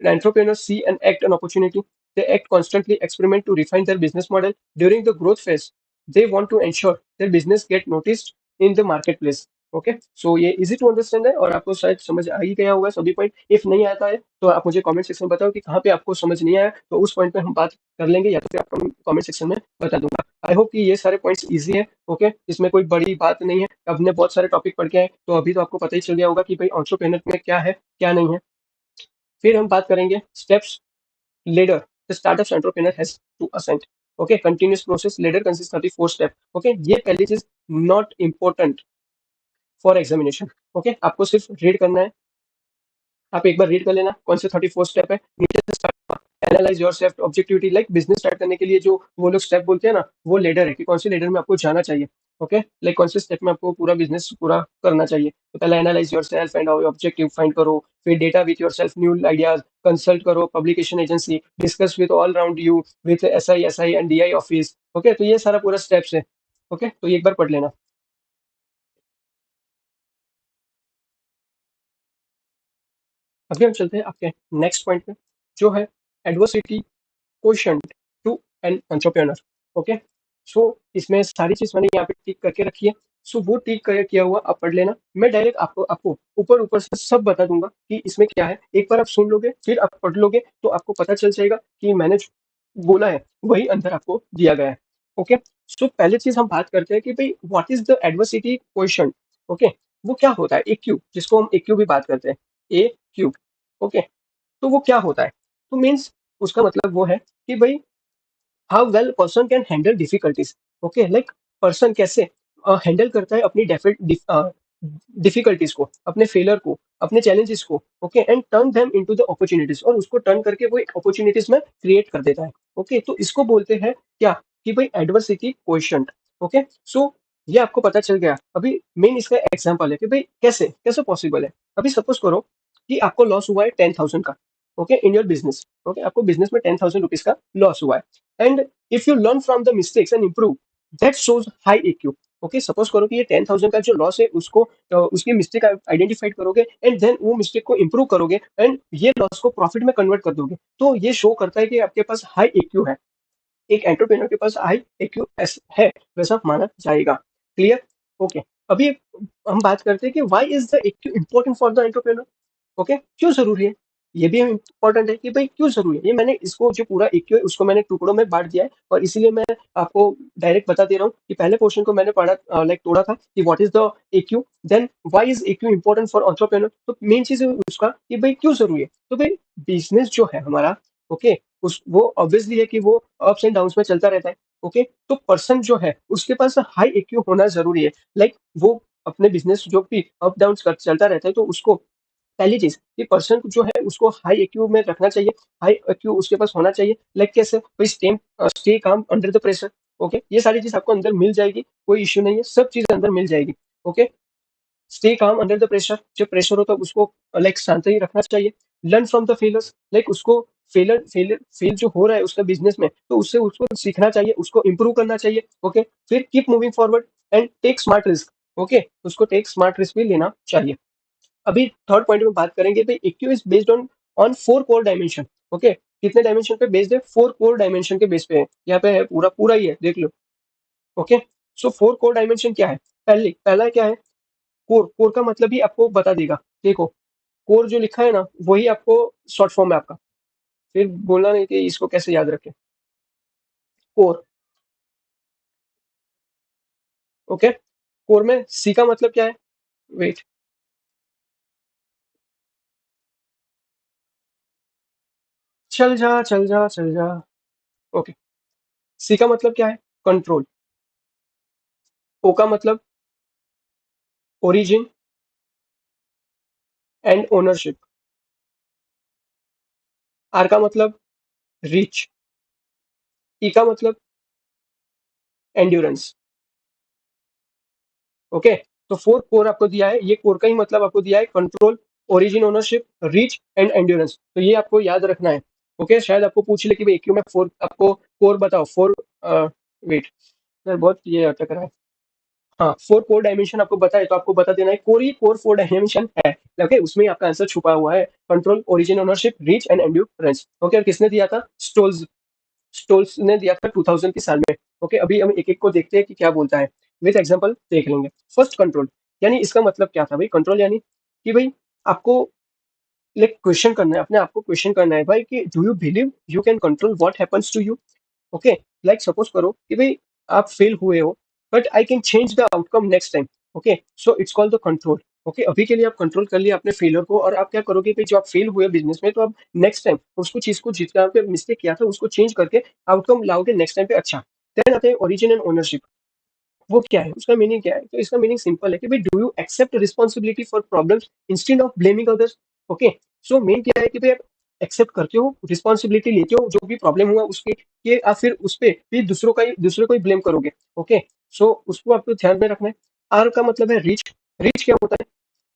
the entrepreneurs see and act an opportunity. They act constantly, experiment to refine their business model. During the growth phase, they want to ensure their business get noticed in the marketplace. Okay, so ये easy to understand है और आपको शायद समझ आ ही गया होगा सभी point. If नहीं आता है तो आप मुझे कमेंट सेक्शन में बताओ कि कहाँ पे आपको समझ नहीं आया, तो उस पॉइंट पे हम बात कर लेंगे या तो फिर आपको कमेंट सेक्शन में बता दूंगा। आई होप कि ये सारे पॉइंट्स इजी है। ओके, इसमें कोई बड़ी बात नहीं है। हमने बहुत सारे टॉपिक पढ़ के आए तो अभी तो आपको पता ही चल गया होगा कि भाई एंटरप्रेन्योर में क्या है क्या नहीं है। फिर हम बात करेंगे steps ladder the startup entrepreneur has to ascent. Okay, continuous process ladder consist 34 step. Okay, ये पहली चीज not important for examination. Okay, आपको सिर्फ रीड करना है। आप एक बार रीड कर लेना कौन से 34 स्टेप है नीचे से start. Analyse yourself, objectivity, like business start करने के लिए जो वो लोग स्टेप बोलते हैं ना, वो लेडर है कि कौन से लेडर में आपको जाना चाहिए। ओके, लाइक कौन से स्टेप में आपको पूरा बिजनेस पूरा करना चाहिए। तो पहले analyse yourself and objective find करो, फिर data with yourself, new ideas, consult करो publication agency, discuss with all round you with S I and DI office. Okay, तो ये सारा पूरा स्टेप्स है। ओके, तो ये एक बार पढ़ लेना। अभी हम चलते हैं आपके नेक्स्ट पॉइंट पे, जो है adversity question to an entrepreneur. Okay, so इसमें सारी चीज मैंने यहाँ पे टिक करके रखी है। सो वो टिक कर किया हुआ आप पढ़ लेना। मैं डायरेक्ट आपको आपको ऊपर ऊपर से सब बता दूंगा कि इसमें क्या है। एक बार आप सुन लोगे फिर आप पढ़ लोगे तो आपको पता चल जाएगा कि मैंने जो बोला है वही अंदर आपको दिया गया है। ओके, सो पहले चीज हम बात करते हैं कि भाई what is the adversity question. Okay, वो क्या होता है। ए क्यू, जिसको हम ए क्यू भी बात करते हैं, ए क्यू। ओके, तो वो क्या होता है। तो मीन्स उसका मतलब वो है कि भाई how well person can handle difficulties. Okay, like person कैसे हैंडल करता है अपनी डिफिकल्टीज को, अपने फेलर को, अपने चैलेंजेस को। Okay, and turn them into the opportunities, और उसको टर्न करके वो एक अपॉर्चुनिटीज में क्रिएट कर देता है। ओके, तो इसको बोलते हैं क्या कि भाई एडवर्सिटी क्वेश्चन। ओके, सो ये आपको पता चल गया। अभी मेन इसका एग्जांपल है कि भाई कैसे कैसे पॉसिबल है। अभी सपोज करो कि आपको लॉस हुआ है 10,000 का। Okay, in your business. Okay, आपको बिजनेस में 10,000 रुपीज का लॉस हुआ है and if you learn from the mistakes and improve, that shows high EQ। Okay, suppose करो कि ये 10,000 का जो लॉस है उसको उसकी मिस्टेक आइडेंटिफाइड करोगे एंड देन वो मिस्टेक को इम्प्रूव करोगे एंड ये लॉस को प्रॉफिट में कन्वर्ट कर दोगे, तो ये शो करता है कि आपके पास हाई EQ है। एक एंटरप्रेन्योर के पास हाई EQ है, वैसा माना जाएगा। क्लियर। ओके, अभी हम बात करते हैं कि why is the EQ important for the entrepreneur. Okay, क्यों जरूरी है। ये भी इंपॉर्टेंट है कि भाई क्यों जरूरी है। ये मैंने इसको जो पूरा EQ है उसको मैंने टुकड़ों में बांट दिया है और इसीलिए मैं आपको डायरेक्ट बता दे रहा हूँ कि पहले पोर्शन को मैंने पढ़ा लाइक तोड़ा था कि what is the EQ, then why is EQ important for entrepreneur. तो मेन चीज है उसका कि भाई क्यों जरूरी है। तो भाई बिजनेस जो है हमारा, ओके, उस वो ऑब्वियसली है कि वो अप्स एंड डाउन्स में चलता रहता है। ओके, तो पर्सन जो है उसके पास हाई EQ होना जरूरी है। लाइक वो अपने बिजनेस जो भी अप डाउन चलता रहता है तो उसको पहली चीज कि पर्सन जो है उसको हाई EQ में रखना चाहिए। हाई EQ उसके पास होना चाहिए। लाइक कैसे भाई stay calm under the pressure. Okay, ये सारी चीज आपको अंदर मिल जाएगी, कोई इश्यू नहीं है, सब चीज अंदर मिल जाएगी। Okay, stay calm under the pressure, जब प्रेशर हो तो उसको लाइक शांत ही रखना चाहिए। Learn from the failures, like उसको फेल जो हो रहा है उसका बिजनेस में तो उससे उसको सीखना चाहिए, उसको इंप्रूव करना चाहिए। ओके, फिर keep moving forward and take smart risk. Okay, उसको टेक स्मार्ट रिस्क भी लेना चाहिए। अभी थर्ड पॉइंट में बात करेंगे भाई EQ is based on on 4 core dimension. Okay, कितने डायमेंशन पे बेस्ड है, 4 कोर डायमेंशन के बेस पे है। यहाँ पे है पूरा पूरा ही है, देख लो। ओके, सो 4 कोर डायमेंशन क्या है। पहला क्या है, कोर। कोर का मतलब ही आपको बता देगा। देखो, कोर जो लिखा है ना वही आपको शॉर्ट फॉर्म है आपका। फिर बोलना नहीं कि इसको कैसे याद रखें। कोर। ओके, कोर में सी का मतलब क्या है। वेट, चल जा चल जा चल जा। ओके, सी का मतलब क्या है, कंट्रोल। ओ का मतलब ओरिजिन एंड ओनरशिप। आर का मतलब रीच। ई का मतलब एंड्योरेंस। ओके, तो 4 कोर आपको दिया है, ये कोर का ही मतलब आपको दिया है control, origin, ownership, reach and endurance. तो ये आपको याद रखना है। ओके, शायद आपको पूछ ले कि भाई क्यों में 4 आपको कोर बताओ। 4 वेट सर, बहुत ये अटक रहा है। हाँ, 4 कोर डायमेंशन आपको बताए तो आपको बता देना है कोर ही कोर 4 डायमेंशन है। ओके, उसमें ही आपका आंसर छुपा हुआ है, control, origin, ownership, reach and endurance. Okay, और किसने दिया था, स्टोल्स। स्टोल्स ने दिया था 2000 के साल में। ओके, अभी हम एक एक को देखते हैं कि क्या बोलता है। विथ एग्जांपल देख लेंगे। First, control. यानी इसका मतलब क्या था भाई, कंट्रोल यानी कि भाई आपको लाइक क्वेश्चन करना है, अपने आप को क्वेश्चन करना है भाई कि do you believe you can control what happens to you. Okay, like suppose करो कि भाई आप फेल हुए हो, but I can change the outcome next time. Okay, so it's called the control. Okay, अभी के लिए आप कंट्रोल कर लिया अपने फेलियर को, और आप क्या करोगे कि जो आप फेल हुए बिजनेस में, तो आप नेक्स्ट टाइम उसको चीज को, जितना आपने मिस्टेक किया था उसको चेंज करके आउटकम लाओगे नेक्स्ट टाइम पे अच्छा। देन आते हैं ओरिजिन एंड ओनरशिप। वो क्या है, उसका मीनिंग क्या है? तो इसका मीनिंग सिंपल है कि भाई do you accept responsibility for problems instead of blaming others. Okay, so main क्या है कि भाई आप एक्सेप्ट करते हो, रिस्पॉन्सिबिलिटी लेते हो जो भी प्रॉब्लम हुआ उसके, कि आप फिर उस पे भी दूसरे को ही ब्लेम करोगे। ओके, सो उसको आपको ध्यान में रखना है। आर का मतलब है रीच। रीच क्या होता है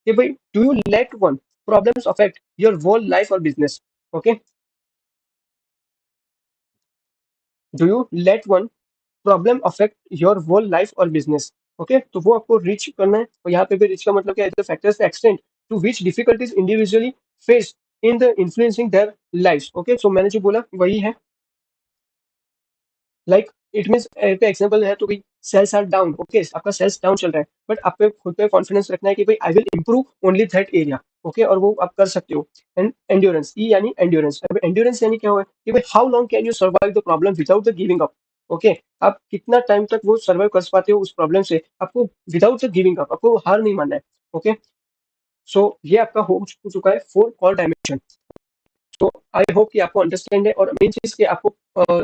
कि भाई do you let one problems affect your whole life or business. Okay, do you let one problem affect your whole life or business. Okay, तो वो आपको रीच करना है, और यहाँ पे भी रीच का मतलब क्या है, the factors extend to which difficulties individually face in the influencing their lives. Okay, so मैंने जो बोला वही है। लाइक इट मीन्स पे एग्जांपल है तो भाई सेल्स आर डाउन। ओके, आपका सेल्स डाउन चल रहा है, बट आप पे खुद पे कॉन्फिडेंस रखना है कि भाई I will improve only that area. Okay, और वो आप कर सकते हो। एंड एंड्योरेंस, ई यानी एंड्योरेंस। अब एंड्योरेंस यानी क्या हुआ कि भाई how long can you survive the problem without the giving up. Okay, आप कितना टाइम तक वो सर्वाइव कर पाते हो उस प्रॉब्लम से, आपको विदाउट द गिविंग अप, आपको हार नहीं मानना है। ओके, सो ये आपका हो चुका है फोर कॉल डायमेंशन। तो आई होप कि आपको अंडरस्टैंड है, और मेन चीज कि आपको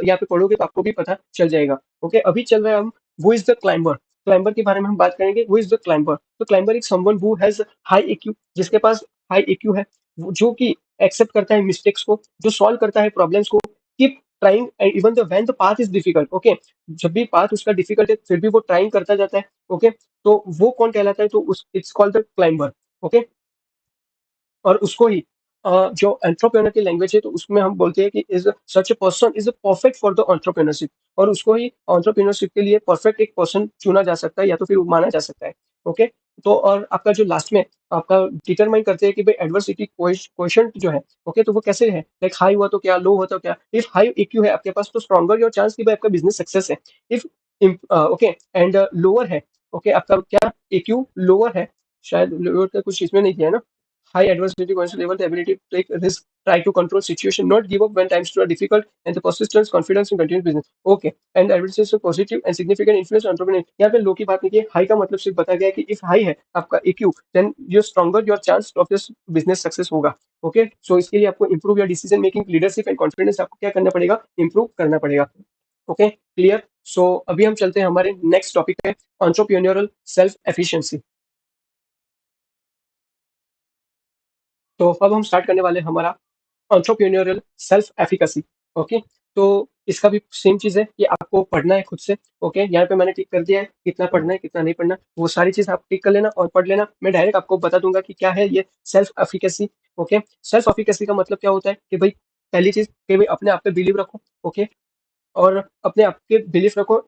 यहाँ पे पढ़ोगे तो आपको भी पता चल जाएगा। ओके, अभी चल रहा है हम वो इज द क्लाइंबर। क्लाइंबर के बारे में हम बात करेंगे। वो इज द क्लाइंबर, तो क्लाइंबर एक someone who has high IQ, जिसके पास हाई IQ है, जो कि एक्सेप्ट करता है मिस्टेक्स को, जो सॉल्व करता है प्रॉब्लम्स को, keep trying even the when the path is difficult. Okay, जब भी पाथ उसका डिफिकल्ट है फिर भी वो ट्राइंग करता जाता है। ओके, तो वो कौन कहलाता है, तो उस it's called the climber. Okay, और उसको ही जो एंटरप्रेन्योर की लैंग्वेज है तो उसमें हम बोलते हैं कि is such a person is perfect for the entrepreneurship, और उसको ही एंटरप्रेन्योरशिप के लिए परफेक्ट एक पर्सन चुना जा सकता है, या तो फिर माना जा सकता है। ओके, तो और आपका जो लास्ट में आपका डिटरमाइन करते हैं कि भाई एडवर्सिटी क्वेश्चन जो है, ओके, तो वो कैसे है, लाइक हाई हुआ तो क्या, लो हुआ तो क्या। इफ हाई IQ है आपके पास तो स्ट्रॉन्गर योर चांस कि भाई आपका बिजनेस सक्सेस है। इफ ओके एंड लोअर है, ओके, आपका क्या IQ लोअर है, शायद लोअर का कुछ इसमें नहीं किया है ना। High adversity constantly level the ability to take risk, try to control situation, not give up when times are difficult, and the persistence, confidence in continued business. Okay. And adversity is a positive and significant influence on entrepreneur. यहाँ पे लो की बात नहीं की, high का मतलब सिर्फ बताया गया है कि if high है आपका IQ, then you stronger your chance of this business success होगा। ओके, सो इसके लिए आपको improve your decision making, leadership and confidence आपको क्या करना पड़ेगा, improve करना पड़ेगा। Okay, clear. सो अभी हम चलते हैं हमारे नेक्स्ट टॉपिक पे, entrepreneurial self efficiency। तो अब हम स्टार्ट करने वाले हैं हमारा एंटरप्रेन्योरियल सेल्फ एफिकेसी। ओके, तो इसका भी सेम चीज है कि आपको पढ़ना है खुद से। ओके, यहाँ पे मैंने टिक कर दिया है कितना पढ़ना है कितना नहीं पढ़ना, वो सारी चीज आप टिक कर लेना और पढ़ लेना। मैं डायरेक्ट आपको बता दूंगा कि क्या है ये self efficacy. Okay, self efficacy का मतलब क्या होता है कि भाई पहली चीज कि भाई अपने आप पे बिलीव रखो। ओके, और अपने आप पे बिलीफ रखो।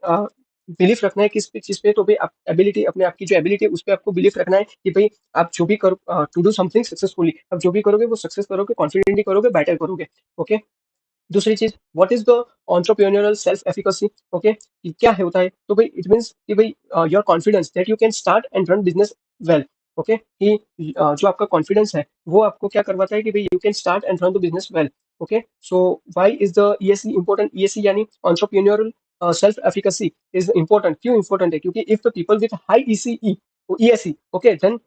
बिलीफ रखना है किस चीज पे, तो भाई आप एबिलिटी, अपने आप की जो एबिलिटी है उस पर आपको बिलीफ रखना है कि भाई आप जो भी करो टू डू समथिंग सक्सेसफुली, आप जो भी करोगे वो सक्सेस करोगे, कॉन्फिडेंटली करोगे, बेटर करोगे। ओके, दूसरी चीज, what is the entrepreneurial self efficacy. Okay, क्या है होता है, तो भाई इट मींस कि भाई your confidence that you can start and run business well. Okay, कि जो आपका कॉन्फिडेंस है वो आपको क्या करवाता है कि भाई you can start and run the business well. Okay, so why is the ESE important. ESE यानी entrepreneurial self efficacy is important. क्यों इंपॉर्टेंट है, क्योंकि if the people with high ESE, okay, then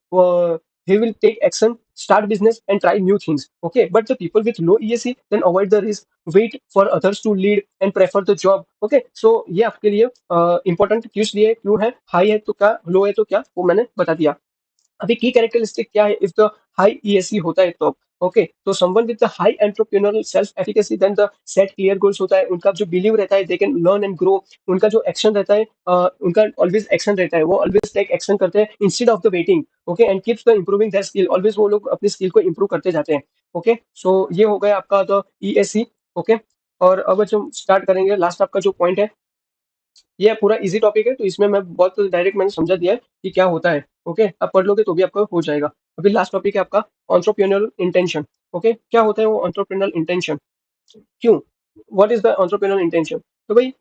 he will take action, start business, and try new things. Okay, but the people with low ESE then avoid the risk, wait for others to lead, and prefer the job. Okay, so ये आपके लिए important किस लिए क्यों है, high है तो क्या, लो है तो क्या, वो मैंने बता दिया। अभी की कैरेक्टरिस्टिक क्या है इफ द हाई ESE होता है तो। ओके, तो someone with the high entrepreneurial self efficacy then the set clear goals होता है, उनका जो बिलीव रहता है they can learn and grow. उनका जो एक्शन रहता है उनका ऑलवेज एक्शन रहता है, वो ऑलवेज टेक एक्शन करते हैं instead of the waiting. Okay, and keeps the improving their skill, always वो लोग अपनी स्किल को इंप्रूव करते जाते हैं। ओके, सो ये हो गया आपका द ESE। ओके, और अब जो स्टार्ट करेंगे लास्ट आपका जो पॉइंट है, ये पूरा इजी टॉपिक है तो इसमें मैं बहुत डायरेक्ट मैंने समझा दिया है कि क्या होता है। ओके, आप पढ़ लोगे तो भी आपका हो जाएगा। अभी लास्ट टॉपिक है आपका एंटरप्रेन्योरल इंटेंशन। ओके, क्या होता है वो एंटरप्रेन्योरल इंटेंशन, क्यों, what is the entrepreneurial intention. तो भाई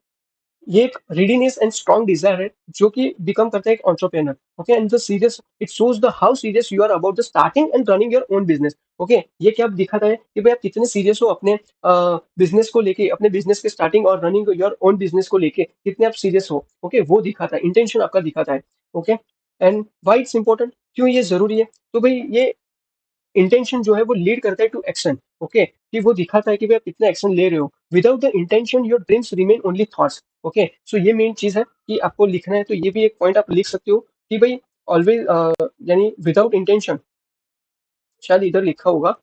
ये एक रीडीनेस एंड स्ट्रॉन्ग डिजायर है जो कि बिकम करता है एक entrepreneur. Okay, and the serious it shows the how serious you are about the starting and running your own business. Okay, ये क्या दिखाता है कि भाई आप कितने सीरियस हो अपने बिजनेस को लेके, अपने बिजनेस के स्टार्टिंग और रनिंग योर ओन बिजनेस को लेके कितने आप सीरियस हो। ओके, वो दिखाता है, इंटेंशन आपका दिखाता है। Okay, and why it's important, क्यों ये जरूरी है, तो भाई ये इंटेंशन जो है वो लीड करता है टू एक्शन। ओके, कि वो दिखाता है कि भाई आप कितना एक्शन ले रहे हो। Without the intention your dreams remain only thoughts. Okay, so ये मेन चीज है कि आपको लिखना है, तो ये भी एक पॉइंट आप लिख सकते हो कि भाई ऑलवेज, यानी विदाउट इंटेंशन, शायद इधर लिखा होगा,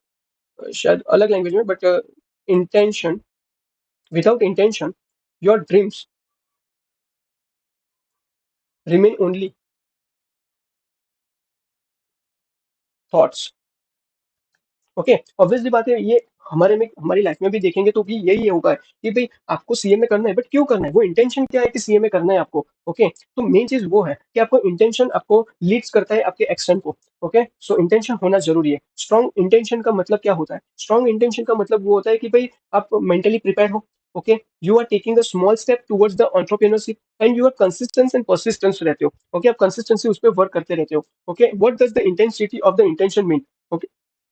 शायद अलग लैंग्वेज में, but intention, without intention your dreams remain only thoughts. Okay, obviously बात है, ये हमारी लाइफ में भी देखेंगे तो भी यही होगा कि भाई आपको सीएमए करना है, बट क्यों करना है, वो इंटेंशन क्या है कि सीएमए करना है आपको। ओके, तो मेन चीज वो है कि आपको इंटेंशन आपको लीड्स करता है आपके एक्शन को। ओके, सो इंटेंशन होना जरूरी है। स्ट्रॉन्ग इंटेंशन का मतलब क्या होता है, स्ट्रॉन्ग इंटेंशन का मतलब वो होता है कि भाई आप मेंटली प्रिपेयर हो। Okay, you are taking a small step towards the entrepreneurship and you are consistence and persistence रहते हो। ओके, आप कंसिस्टेंसी उस पर वर्क करते रहते हो। Okay, what does the intensity of the intention mean.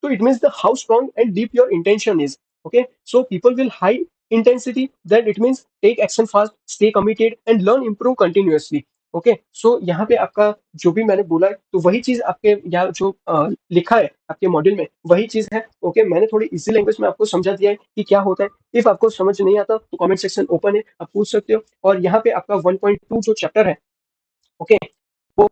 So it means the how strong and deep your intention is. Okay, so people will high intensity, that it means take action fast, stay committed and learn improve continuously. Okay, so यहाँ पे आपका जो भी मैंने बोला है, तो वही चीज आपके यहाँ जो लिखा है आपके मॉड्यूल में वही चीज है। ओके, मैंने थोड़ी इजी लैंग्वेज में आपको समझा दिया है कि क्या होता है। इफ आपको समझ नहीं आता तो कमेंट सेक्शन ओपन है, आप पूछ सकते हो। और यहाँ पे आपका 1.2 जो चैप्टर है, ओके, वो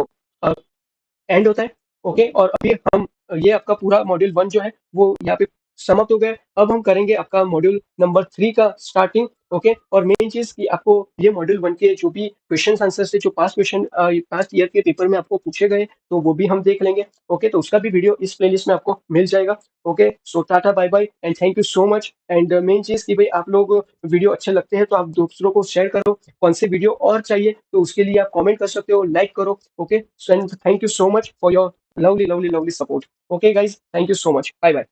एंड होता है। ओके, और अभी हम, ये आपका पूरा मॉड्यूल 1 जो है वो यहाँ पे समाप्त हो गया है। अब हम करेंगे आपका मॉड्यूल नंबर 3 का स्टार्टिंग। ओके, और मेन चीज कि आपको ये मॉड्यूल 1 के जो भी क्वेश्चन आंसर से जो पास्ट ईयर के पेपर में आपको पूछे गए तो वो भी हम देख लेंगे। ओके, तो उसका भी वीडियो इस प्लेलिस्ट में आपको मिल जाएगा। Okay, so tata bye bye and thank you so much. And main चीज कि भाई आप लोग वीडियो अच्छे लगते हैं तो आप दूसरों को शेयर करो। कौन से वीडियो और चाहिए तो उसके लिए आप कमेंट कर सकते हो, लाइक करो। Okay, so and thank you so much for your lovely, lovely, lovely support. Okay, guys, thank you so much. Bye bye.